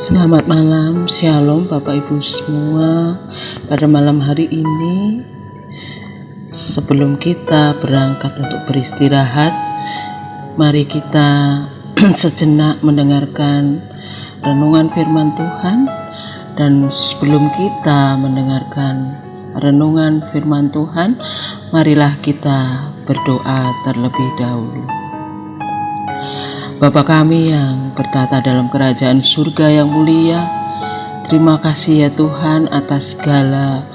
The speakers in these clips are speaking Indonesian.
Selamat malam, Shalom Bapak Ibu semua. Pada malam hari ini, sebelum kita berangkat untuk beristirahat, mari kita sejenak mendengarkan renungan firman Tuhan. Dan sebelum kita mendengarkan renungan firman Tuhan, marilah kita berdoa terlebih dahulu. Bapa kami yang bertata dalam kerajaan surga yang mulia, terima kasih ya Tuhan atas segala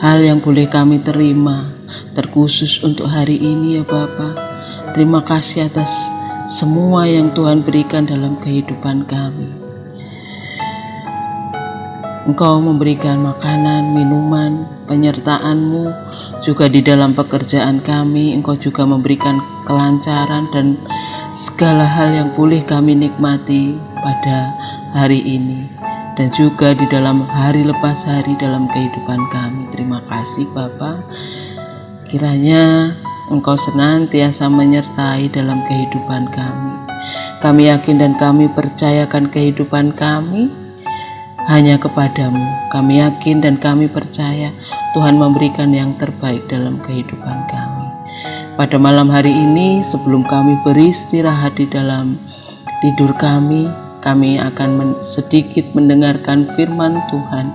hal yang boleh kami terima, terkhusus untuk hari ini ya Bapa. Terima kasih atas semua yang Tuhan berikan dalam kehidupan kami. Engkau memberikan makanan, minuman, penyertaan-Mu juga di dalam pekerjaan kami. Engkau juga memberikan kelancaran dan segala hal yang boleh kami nikmati pada hari ini dan juga di dalam hari lepas hari dalam kehidupan kami. Terima kasih Bapa. Kiranya Engkau senantiasa menyertai dalam kehidupan kami. Kami yakin dan kami percayakan kehidupan kami hanya kepadamu. Kami yakin dan kami percaya Tuhan memberikan yang terbaik dalam kehidupan kami. Pada malam hari ini, sebelum kami beristirahat di dalam tidur kami akan sedikit mendengarkan firman Tuhan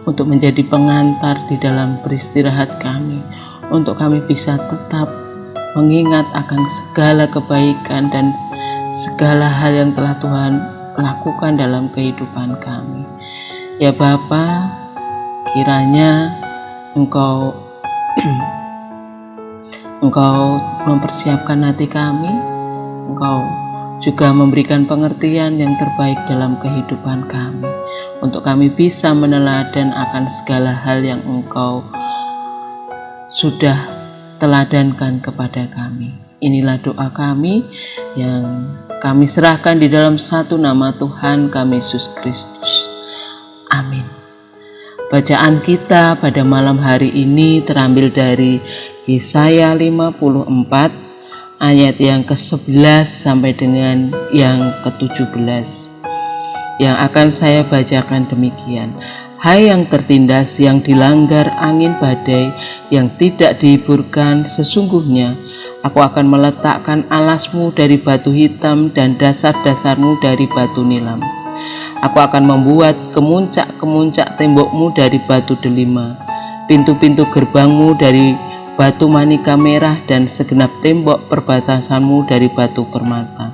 untuk menjadi pengantar di dalam beristirahat kami, untuk kami bisa tetap mengingat akan segala kebaikan dan segala hal yang telah Tuhan lakukan dalam kehidupan kami. Ya Bapa, kiranya Engkau mempersiapkan hati kami, Engkau juga memberikan pengertian yang terbaik dalam kehidupan kami, untuk kami bisa meneladan akan segala hal yang Engkau sudah teladankan kepada kami. Inilah doa kami yang kami serahkan di dalam satu nama Tuhan kami, Yesus Kristus. Amin. Bacaan kita pada malam hari ini terambil dari Yesaya 54 ayat yang ke-11 sampai dengan yang ke-17. Yang akan saya bacakan demikian. Hai yang tertindas, yang dilanggar angin badai, yang tidak dihiburkan, sesungguhnya Aku akan meletakkan alasmu dari batu hitam dan dasar-dasarmu dari batu nilam. Aku akan membuat kemuncak-kemuncak tembokmu dari batu delima, pintu-pintu gerbangmu dari batu manika merah, dan segenap tembok perbatasanmu dari batu permata.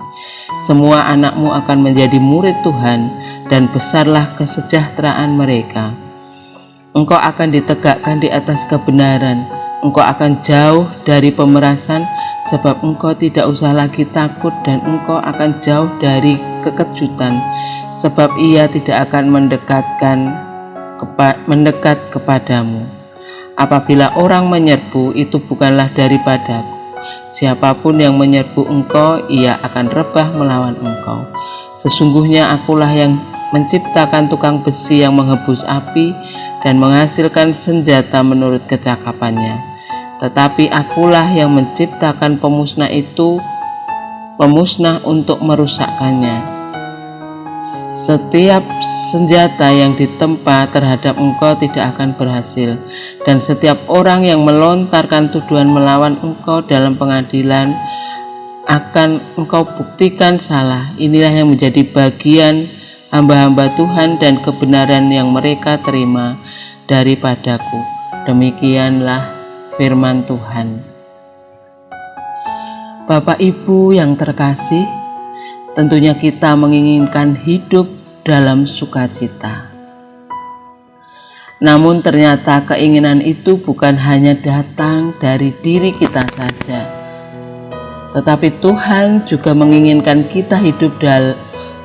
Semua anakmu akan menjadi murid Tuhan, dan besarlah kesejahteraan mereka. Engkau akan ditegakkan di atas kebenaran. Engkau akan jauh dari pemerasan, sebab engkau tidak usah lagi takut, dan engkau akan jauh dari kekejutan, sebab ia tidak akan mendekat kepadamu. Apabila orang menyerbu, itu bukanlah daripadaku. Siapapun yang menyerbu engkau, ia akan rebah melawan engkau. Sesungguhnya akulah yang menciptakan tukang besi yang menghembus api dan menghasilkan senjata menurut kecakapannya. Tetapi akulah yang menciptakan pemusnah untuk merusakkannya. Setiap senjata yang ditempa terhadap engkau tidak akan berhasil, dan setiap orang yang melontarkan tuduhan melawan engkau dalam pengadilan akan engkau buktikan salah. Inilah yang menjadi bagian hamba-hamba Tuhan dan kebenaran yang mereka terima daripadaku. Demikianlah firman Tuhan. Bapak Ibu yang terkasih, tentunya kita menginginkan hidup dalam sukacita. Namun ternyata keinginan itu bukan hanya datang dari diri kita saja, tetapi Tuhan juga menginginkan kita hidup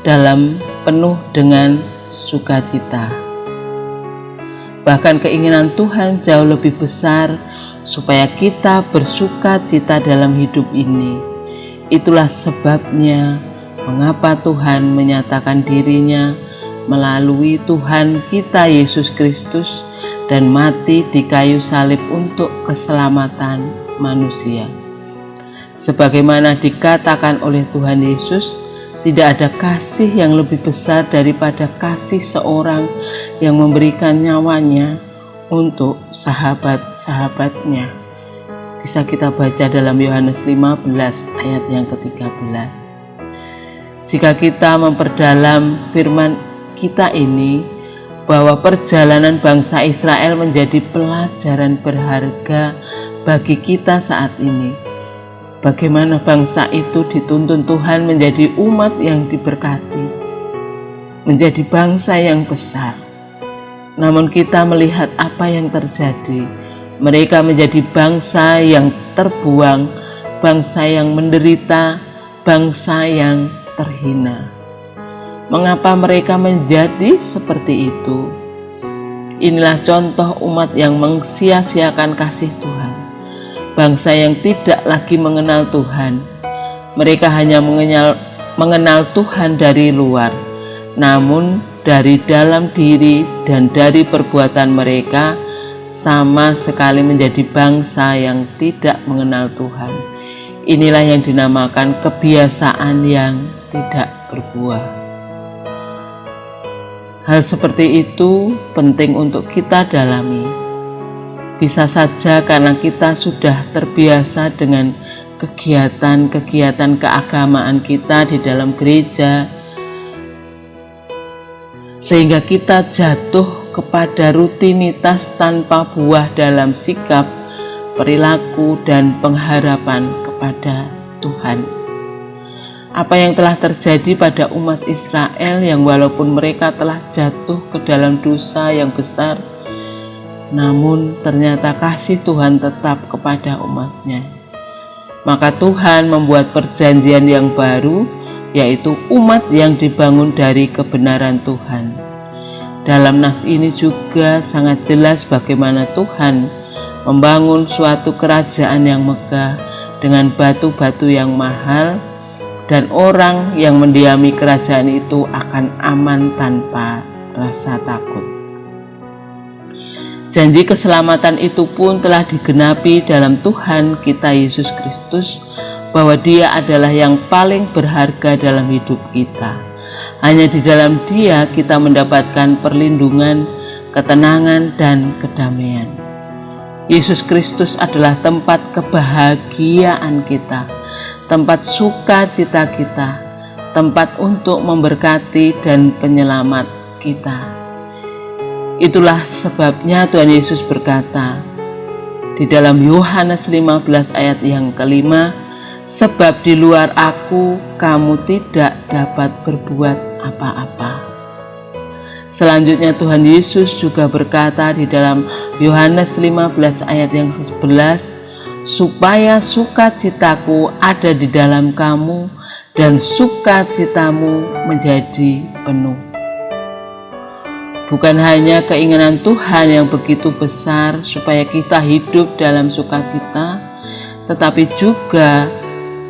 dalam penuh dengan sukacita. Bahkan keinginan Tuhan jauh lebih besar, supaya kita bersuka cita dalam hidup ini. Itulah sebabnya mengapa Tuhan menyatakan dirinya melalui Tuhan kita Yesus Kristus dan mati di kayu salib untuk keselamatan manusia. Sebagaimana dikatakan oleh Tuhan Yesus, Tidak ada kasih yang lebih besar daripada kasih seorang yang memberikan nyawanya untuk sahabat-sahabatnya. Bisa kita baca dalam Yohanes 15 ayat yang ke-13. Jika kita memperdalam firman kita ini, bahwa perjalanan bangsa Israel menjadi pelajaran berharga bagi kita saat ini. Bagaimana bangsa itu dituntun Tuhan menjadi umat yang diberkati, menjadi bangsa yang besar. Namun kita melihat apa yang terjadi. Mereka menjadi bangsa yang terbuang, bangsa yang menderita, bangsa yang terhina. Mengapa mereka menjadi seperti itu? Inilah contoh umat yang mensia-siakan kasih Tuhan. Bangsa yang tidak lagi mengenal Tuhan. Mereka hanya mengenal Tuhan dari luar, namun dari dalam diri dan dari perbuatan mereka sama sekali menjadi bangsa yang tidak mengenal Tuhan. Inilah yang dinamakan kebiasaan yang tidak berbuah. Hal seperti itu penting untuk kita dalami. Bisa saja karena kita sudah terbiasa dengan kegiatan-kegiatan keagamaan kita di dalam gereja, sehingga kita jatuh kepada rutinitas tanpa buah dalam sikap, perilaku, dan pengharapan kepada Tuhan. Apa yang telah terjadi pada umat Israel yang walaupun mereka telah jatuh ke dalam dosa yang besar, namun ternyata kasih Tuhan tetap kepada umatnya. Maka Tuhan membuat perjanjian yang baru, yaitu umat yang dibangun dari kebenaran Tuhan. Dalam nas ini juga sangat jelas bagaimana Tuhan membangun suatu kerajaan yang megah dengan batu-batu yang mahal, dan orang yang mendiami kerajaan itu akan aman tanpa rasa takut. Janji keselamatan itu pun telah digenapi dalam Tuhan kita Yesus Kristus, bahwa Dia adalah yang paling berharga dalam hidup kita. Hanya di dalam Dia kita mendapatkan perlindungan, ketenangan, dan kedamaian. Yesus Kristus adalah tempat kebahagiaan kita, tempat sukacita kita, tempat untuk memberkati dan penyelamat kita. Itulah sebabnya Tuhan Yesus berkata di dalam Yohanes 15 ayat yang ke-5, sebab di luar Aku kamu tidak dapat berbuat apa-apa. Selanjutnya Tuhan Yesus juga berkata di dalam Yohanes 15 ayat yang ke-11, supaya sukacitaku ada di dalam kamu dan sukacitamu menjadi penuh. Bukan hanya keinginan Tuhan yang begitu besar supaya kita hidup dalam sukacita, tetapi juga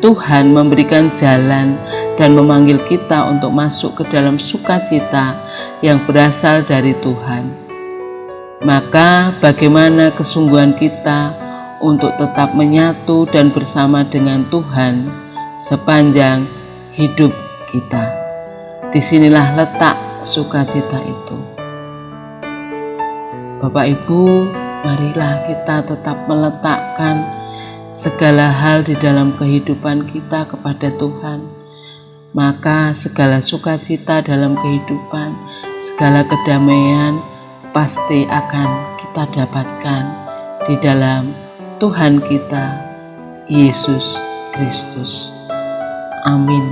Tuhan memberikan jalan dan memanggil kita untuk masuk ke dalam sukacita yang berasal dari Tuhan. Maka bagaimana kesungguhan kita untuk tetap menyatu dan bersama dengan Tuhan sepanjang hidup kita? Disinilah letak sukacita itu. Bapak Ibu, marilah kita tetap meletakkan segala hal di dalam kehidupan kita kepada Tuhan. Maka segala sukacita dalam kehidupan, segala kedamaian pasti akan kita dapatkan di dalam Tuhan kita, Yesus Kristus. Amin.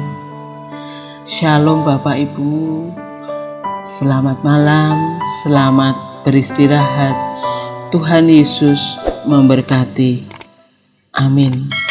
Shalom Bapak Ibu. Selamat malam, selamat beristirahat. Tuhan Yesus memberkati. Amin.